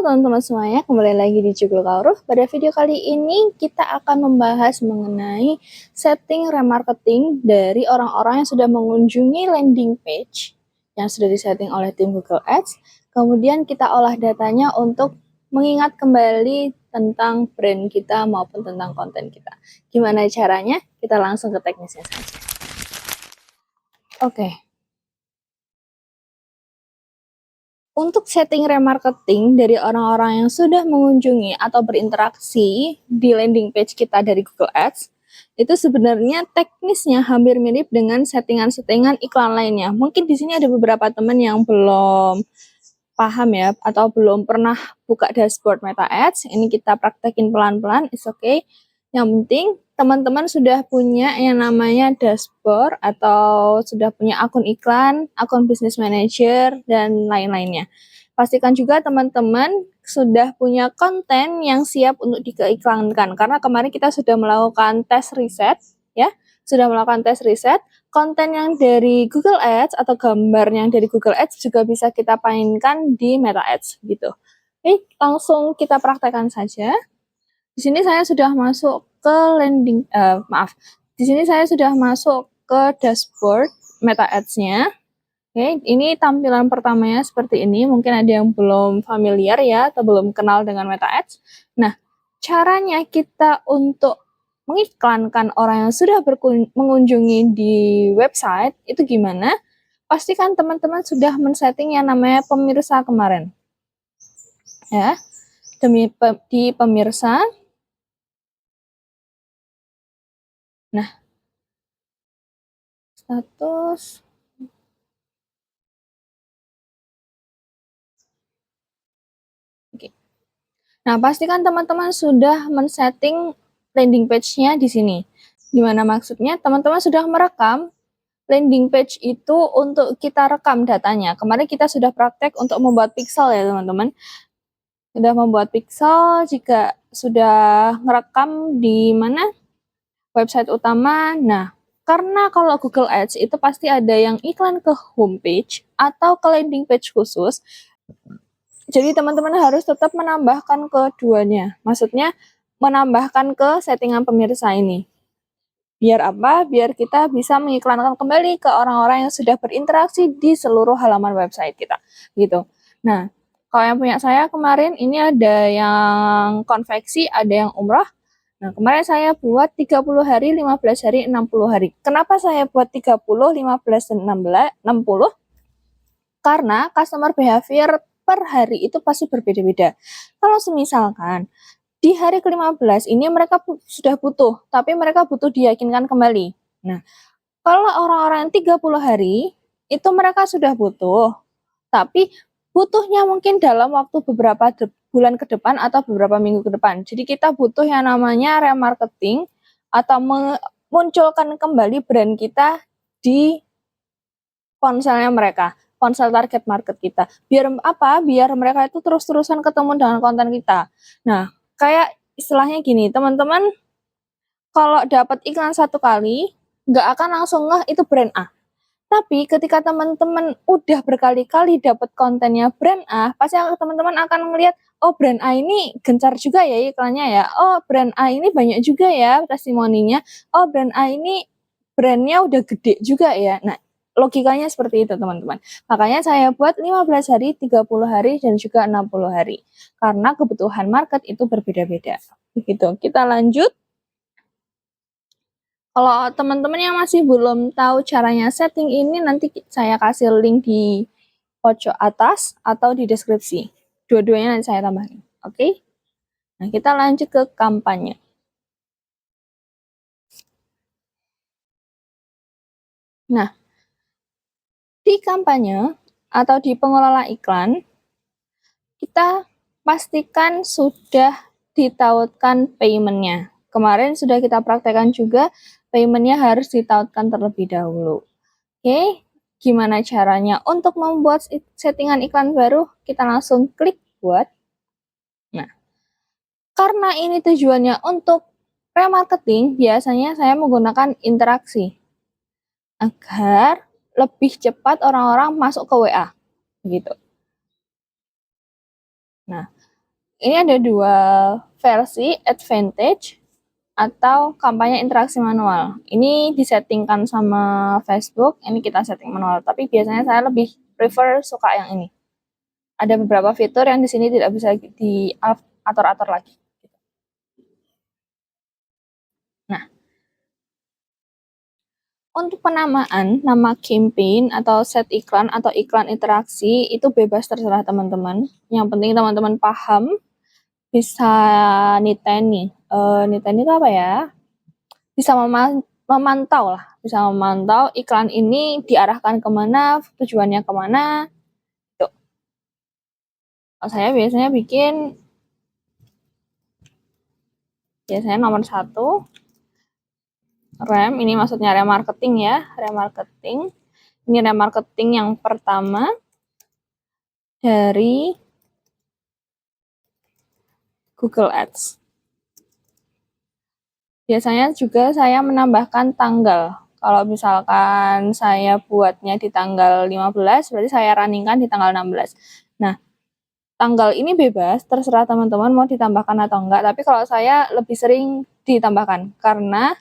teman-teman semuanya, kembali lagi di Jugul Kauruh. Pada video kali ini kita akan membahas mengenai setting remarketing dari orang-orang yang sudah mengunjungi landing page yang sudah disetting oleh tim Google Ads. Kemudian kita olah datanya untuk mengingat kembali tentang brand kita maupun tentang konten kita. Gimana caranya? Kita langsung ke teknisnya saja. Oke. Untuk setting remarketing dari orang-orang yang sudah mengunjungi atau berinteraksi di landing page kita dari Google Ads, itu sebenarnya teknisnya hampir mirip dengan settingan-settingan iklan lainnya. Mungkin di sini ada beberapa teman yang belum paham ya, atau belum pernah buka dashboard Meta Ads. Ini kita praktekin pelan-pelan, it's okay. Yang penting teman-teman sudah punya yang namanya dashboard atau sudah punya akun iklan, akun business manager, dan lain-lainnya. Pastikan juga teman-teman sudah punya konten yang siap untuk diiklankan, karena kemarin kita sudah melakukan tes riset, ya, sudah melakukan tes riset. Konten yang dari Google Ads atau gambar yang dari Google Ads juga bisa kita mainkan di Meta Ads gitu. Oke, langsung kita praktekkan saja. Di sini saya sudah masuk ke Di sini saya sudah masuk ke dashboard Meta Ads-nya. Oke, ini tampilan pertamanya seperti ini. Mungkin ada yang belum familiar ya, atau belum kenal dengan Meta Ads. Nah, caranya kita untuk mengiklankan orang yang sudah mengunjungi di website itu gimana? Pastikan teman-teman sudah men-setting yang namanya pemirsa kemarin. Ya, di pemirsa. Nah, status. Oke. Nah, pastikan teman-teman sudah men-setting landing page-nya di sini. Gimana maksudnya? Teman-teman sudah merekam landing page itu untuk kita rekam datanya. Kemarin kita sudah praktek untuk membuat pixel ya, teman-teman. Sudah membuat pixel, jika sudah merekam di mana? Website utama. Nah, karena kalau Google Ads itu pasti ada yang iklan ke homepage atau ke landing page khusus. Jadi teman-teman harus tetap menambahkan keduanya. Maksudnya menambahkan ke settingan pemirsa ini. Biar apa? Biar kita bisa mengiklankan kembali ke orang-orang yang sudah berinteraksi di seluruh halaman website kita. Gitu. Nah, kalau yang punya saya kemarin ini ada yang konveksi, ada yang umroh. Nah, kemarin saya buat 30 hari, 15 hari, 60 hari. Kenapa saya buat 30, 15, dan 60? Karena customer behavior per hari itu pasti berbeda-beda. Kalau semisalkan di hari ke-15 ini mereka sudah butuh, tapi mereka butuh diyakinkan kembali. Nah, kalau orang-orang yang 30 hari, itu mereka sudah butuh, tapi butuhnya mungkin dalam waktu beberapa bulan ke depan atau beberapa minggu ke depan. Jadi kita butuh yang namanya remarketing atau memunculkan kembali brand kita di ponselnya mereka, ponsel target market kita. Biar apa? Biar mereka itu terus-terusan ketemu dengan konten kita. Nah, kayak istilahnya gini, teman-teman, kalau dapat iklan satu kali, nggak akan langsung ngeh itu brand A. Tapi ketika teman-teman udah berkali-kali dapat kontennya brand A, pasti teman-teman akan melihat, oh brand A ini gencar juga ya iklannya ya, oh brand A ini banyak juga ya testimoninya, oh brand A ini brandnya udah gede juga ya. Nah, logikanya seperti itu teman-teman. Makanya saya buat 15 hari, 30 hari, dan juga 60 hari. Karena kebutuhan market itu berbeda-beda. Begitu. Kita lanjut. Kalau teman-teman yang masih belum tahu caranya setting ini, nanti saya kasih link di pojok atas atau di deskripsi. Dua-duanya nanti saya tambahin. Oke? Nah, kita lanjut ke kampanye. Nah, di kampanye atau di pengelola iklan, kita pastikan sudah ditautkan payment-nya. Kemarin sudah kita praktekkan juga, payment-nya harus ditautkan terlebih dahulu. Oke, gimana caranya untuk membuat settingan iklan baru? Kita langsung klik buat. Nah, karena ini tujuannya untuk remarketing, biasanya saya menggunakan interaksi agar lebih cepat orang-orang masuk ke WA gitu. Nah, Ini ada dua versi, advantage atau kampanye interaksi manual. Ini disettingkan sama Facebook, ini kita setting manual. Tapi biasanya saya lebih prefer suka yang ini. Ada beberapa fitur yang di sini tidak bisa diatur-atur lagi. Nah, untuk penamaan, nama campaign atau set iklan atau iklan interaksi itu bebas terserah teman-teman. Yang penting teman-teman paham, bisa niteni. Niteni itu apa ya? Bisa memantau lah, bisa memantau iklan ini diarahkan kemana, tujuannya kemana. Tuh. Saya biasanya bikin nomor 1 rem, ini maksudnya remarketing ya, remarketing. Ini remarketing yang pertama dari Google Ads. Biasanya juga saya menambahkan tanggal. Kalau misalkan saya buatnya di tanggal 15, berarti saya runningkan di tanggal 16. Nah, tanggal ini bebas, terserah teman-teman mau ditambahkan atau enggak, tapi kalau saya lebih sering ditambahkan, karena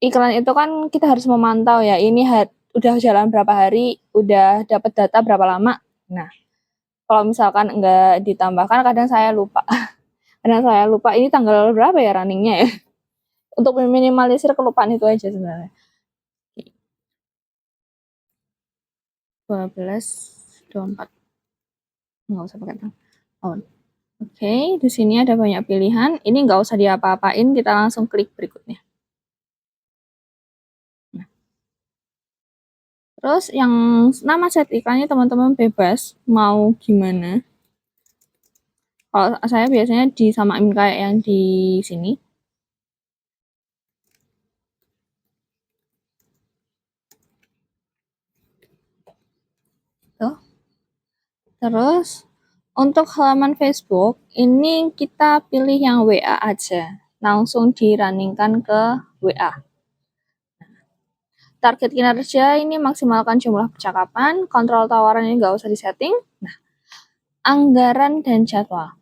iklan itu kan kita harus memantau ya, ini udah jalan berapa hari, udah dapat data berapa lama. Nah, kalau misalkan enggak ditambahkan, kadang saya lupa. Kadang saya lupa ini tanggal berapa ya runningnya ya. Untuk meminimalisir kelupaan itu aja sebenarnya. 12, 24. Nggak usah pakai tahun. Oke, di sini ada banyak pilihan. Ini nggak usah diapa-apain, kita langsung klik berikutnya. Nah. Terus yang nama set iklannya teman-teman bebas mau gimana. Kalau saya biasanya disamain kayak yang di sini. Tuh. Terus untuk halaman Facebook, ini kita pilih yang WA aja. Langsung di-runningkan ke WA. Target kinerja ini maksimalkan jumlah percakapan, kontrol tawaran ini nggak usah disetting. Nah, anggaran dan jadwal.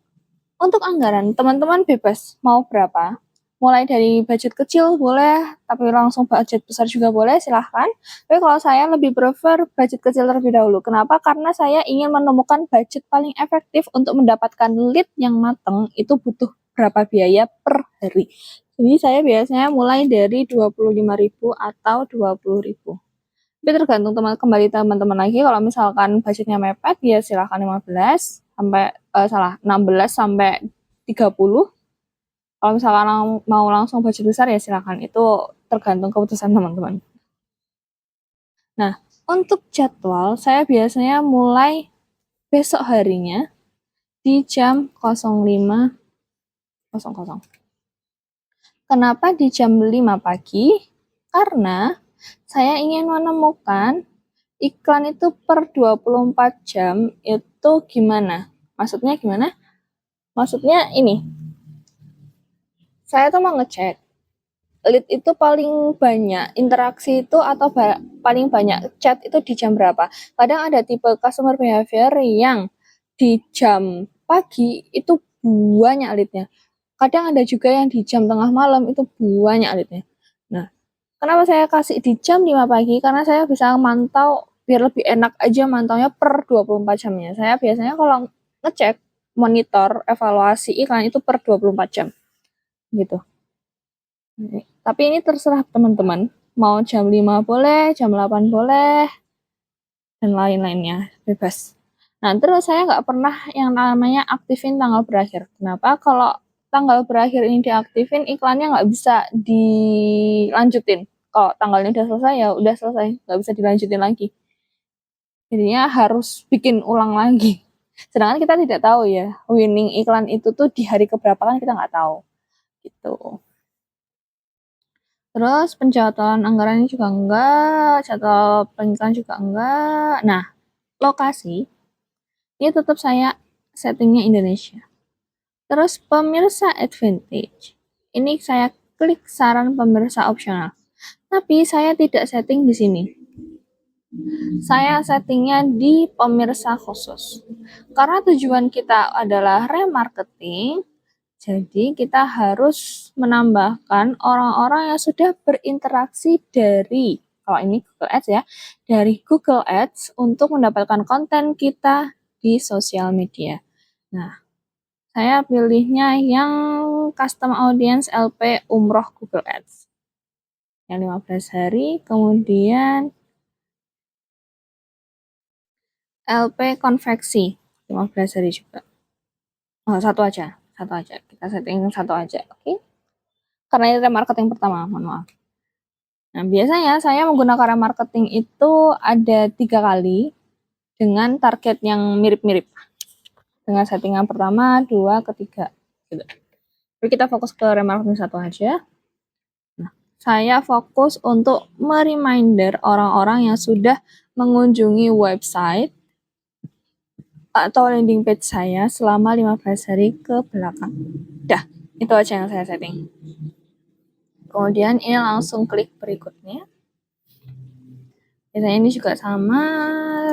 Untuk anggaran, teman-teman bebas mau berapa. Mulai dari budget kecil boleh, tapi langsung budget besar juga boleh, silahkan. Tapi kalau saya lebih prefer budget kecil terlebih dahulu. Kenapa? Karena saya ingin menemukan budget paling efektif untuk mendapatkan lead yang matang, itu butuh berapa biaya per hari. Jadi saya biasanya mulai dari 25.000 atau 20.000. Tapi tergantung kembali teman-teman lagi, kalau misalkan budgetnya mepet, ya silahkan 16 sampai 30. Kalau misalkan mau langsung budget besar ya silakan, itu tergantung keputusan teman-teman. Nah, untuk jadwal saya biasanya mulai besok harinya di jam 05.00. Kenapa di jam 5 pagi? Karena saya ingin menemukan iklan itu per 24 jam itu gimana? Maksudnya gimana? Maksudnya ini, saya tuh mau ngecek lead itu paling banyak interaksi itu atau paling banyak chat itu di jam berapa. Kadang ada tipe customer behavior yang di jam pagi itu banyak leadnya. Kadang ada juga yang di jam tengah malam itu banyak leadnya. Nah, kenapa saya kasih di jam 5 pagi? Karena saya bisa mantau, biar lebih enak aja mantaunya per 24 jamnya. Saya biasanya kalau ngecek, monitor, evaluasi iklan itu per 24 jam. Gitu. Tapi ini terserah teman-teman. Mau jam 5 boleh, jam 8 boleh, dan lain-lainnya. Bebas. Nah, terus saya nggak pernah yang namanya aktifin tanggal berakhir. Kenapa? Kalau tanggal berakhir ini diaktifin, iklannya nggak bisa dilanjutin. Kalau tanggalnya udah selesai, ya udah selesai. Nggak bisa dilanjutin lagi. Jadinya harus bikin ulang lagi. Sedangkan kita tidak tahu ya, winning iklan itu tuh di hari keberapa kan kita nggak tahu. Gitu. Terus pencatatan anggarannya juga enggak, jadwal pengiklan juga enggak. Nah, lokasi ini tetap saya settingnya Indonesia. Terus pemirsa advantage, ini saya klik saran pemirsa opsional. Tapi saya tidak setting di sini. Saya settingnya di pemirsa khusus. Karena tujuan kita adalah remarketing, jadi kita harus menambahkan orang-orang yang sudah berinteraksi dari, kalau ini Google Ads ya, dari Google Ads untuk mendapatkan konten kita di sosial media. Nah, saya pilihnya yang custom audience LP umroh Google Ads. Yang 15 hari, kemudian LP konveksi 15 hari juga. Oh, satu aja. Kita setting satu aja, oke? Karena ini remarketing pertama, mohon maaf. Nah, biasanya saya menggunakan remarketing itu ada 3 kali dengan target yang mirip-mirip. Dengan settingan pertama, 2, ketiga. Gitu. Jadi kita fokus ke remarketing satu aja. Nah, saya fokus untuk mereminder orang-orang yang sudah mengunjungi website atau landing page saya selama 15 hari ke belakang. Dah, itu aja yang saya setting. Kemudian ini langsung klik berikutnya. Biasanya ini juga sama,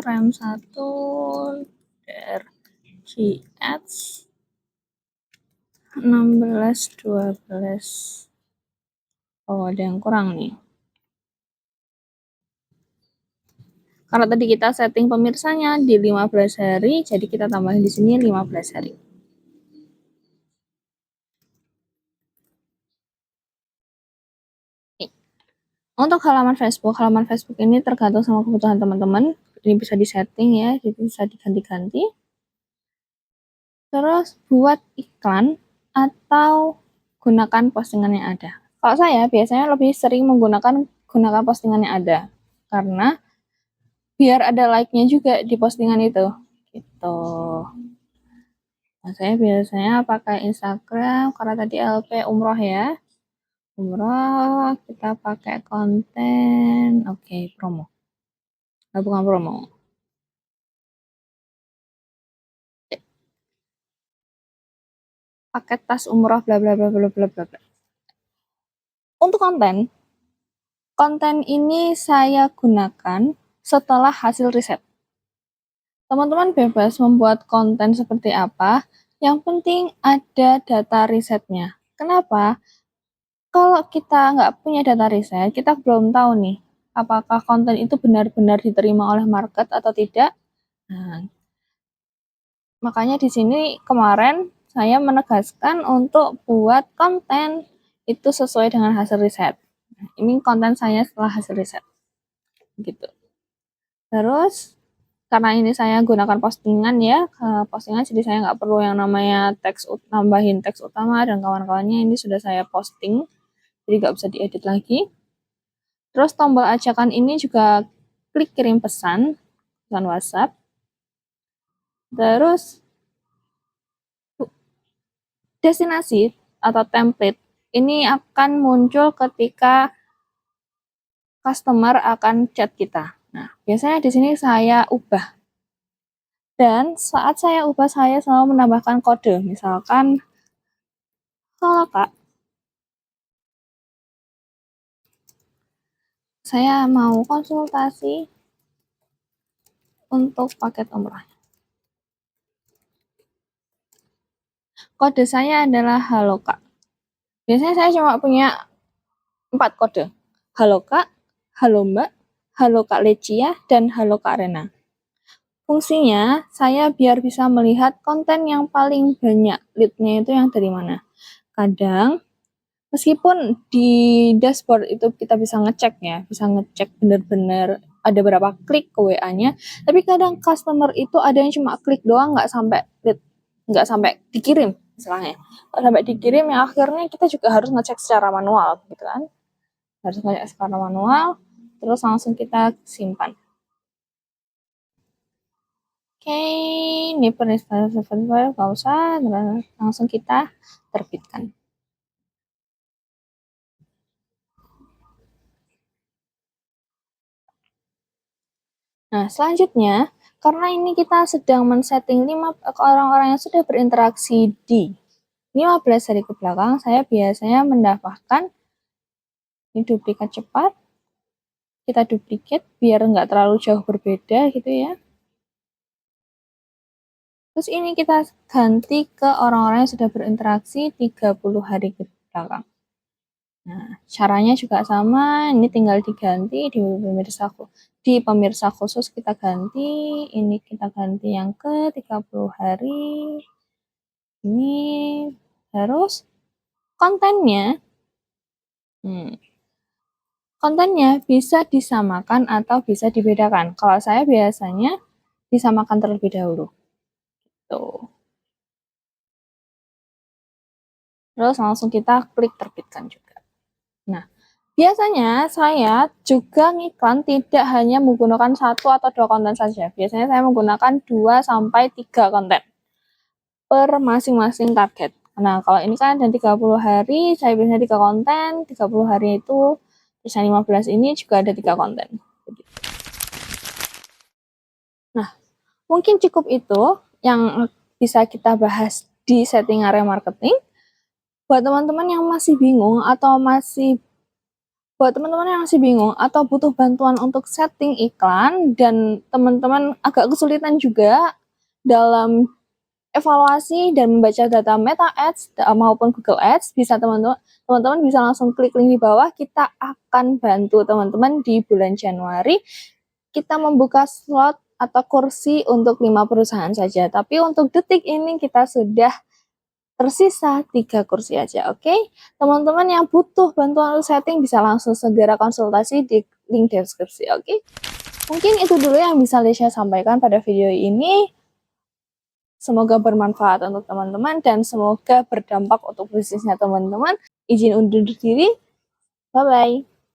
rem 1, DRG Ads, 16, 12. Oh, ada yang kurang nih. Karena tadi kita setting pemirsanya di 15 hari, jadi kita tambahin di sini 15 hari. Untuk halaman Facebook ini tergantung sama kebutuhan teman-teman. Ini bisa disetting ya, jadi bisa diganti-ganti. Terus buat iklan atau gunakan postingan yang ada. Kalau saya biasanya lebih sering gunakan postingan yang ada, karena biar ada like-nya juga di postingan itu. Gitu. Nah, saya biasanya pakai Instagram karena tadi LP umroh ya. Umroh kita pakai konten, oke, promo. Bukan promo. Paket tas umroh bla bla bla bla bla bla. Untuk konten ini saya gunakan setelah hasil riset. Teman-teman bebas membuat konten seperti apa, yang penting ada data risetnya. Kenapa? Kalau kita nggak punya data riset, kita belum tahu nih, apakah konten itu benar-benar diterima oleh market atau tidak. Nah, makanya di sini kemarin saya menegaskan untuk buat konten itu sesuai dengan hasil riset. Nah, ini konten saya setelah hasil riset. Gitu. Terus karena ini saya gunakan postingan ya, postingan jadi saya nggak perlu yang namanya nambahin teks utama dan kawan-kawannya, ini sudah saya posting, jadi nggak bisa diedit lagi. Terus tombol ajakan ini juga klik kirim pesan WhatsApp. Terus destinasi atau template ini akan muncul ketika customer akan chat kita. Nah, biasanya di sini saya ubah. Dan saat saya ubah, saya selalu menambahkan kode. Misalkan, halo Kak, saya mau konsultasi untuk paket umrah. Kode saya adalah halo Kak. Biasanya saya cuma punya 4 kode. Halo Kak, halo Mbak, halo Kak Lecia, dan halo Kak Rena. Fungsinya, saya biar bisa melihat konten yang paling banyak lead-nya itu yang dari mana. Kadang, meskipun di dashboard itu kita bisa ngecek ya, bisa ngecek benar-benar ada berapa klik ke WA-nya, tapi kadang customer itu ada yang cuma klik doang, nggak sampai lead, nggak sampai dikirim, misalnya. Kalau sampai dikirim, ya akhirnya kita juga harus ngecek secara manual, gitu kan. Harus ngecek secara manual, terus langsung kita simpan. Oke, ini penistaan file nggak usah, langsung kita terbitkan. Nah, selanjutnya, karena ini kita sedang men-setting orang-orang yang sudah berinteraksi di 15 hari ke belakang, saya biasanya mendapatkan ini duplikat cepat, kita duplicate biar nggak terlalu jauh berbeda gitu ya. Terus ini kita ganti ke orang-orang yang sudah berinteraksi 30 hari ke belakang. Nah, caranya juga sama, ini tinggal diganti di pemirsa khusus kita ganti, ini kita ganti yang ke 30 hari. Ini harus kontennya kontennya bisa disamakan atau bisa dibedakan. Kalau saya biasanya disamakan terlebih dahulu. Tuh. Terus langsung kita klik terbitkan juga. Nah, biasanya saya juga ngiklan tidak hanya menggunakan 1 atau 2 konten saja. Biasanya saya menggunakan 2 sampai 3 konten per masing-masing target. Nah, kalau ini kan ada 30 hari, saya biasanya 3 konten, 30 hari itu, terus yang 15 ini juga ada 3 konten. Nah, mungkin cukup itu yang bisa kita bahas di setting area marketing. Buat teman-teman yang masih bingung atau butuh bantuan untuk setting iklan dan teman-teman agak kesulitan juga dalam evaluasi dan membaca data Meta Ads maupun Google Ads, bisa teman-teman bisa langsung klik link di bawah. Kita akan bantu teman-teman di bulan Januari. Kita membuka slot atau kursi untuk 5 perusahaan saja. Tapi untuk detik ini kita sudah tersisa 3 kursi aja, oke? Teman-teman yang butuh bantuan setting bisa langsung segera konsultasi di link deskripsi, oke? Mungkin itu dulu yang bisa Lesya sampaikan pada video ini. Semoga bermanfaat untuk teman-teman dan semoga berdampak untuk bisnisnya teman-teman. Izin undur diri. Bye-bye.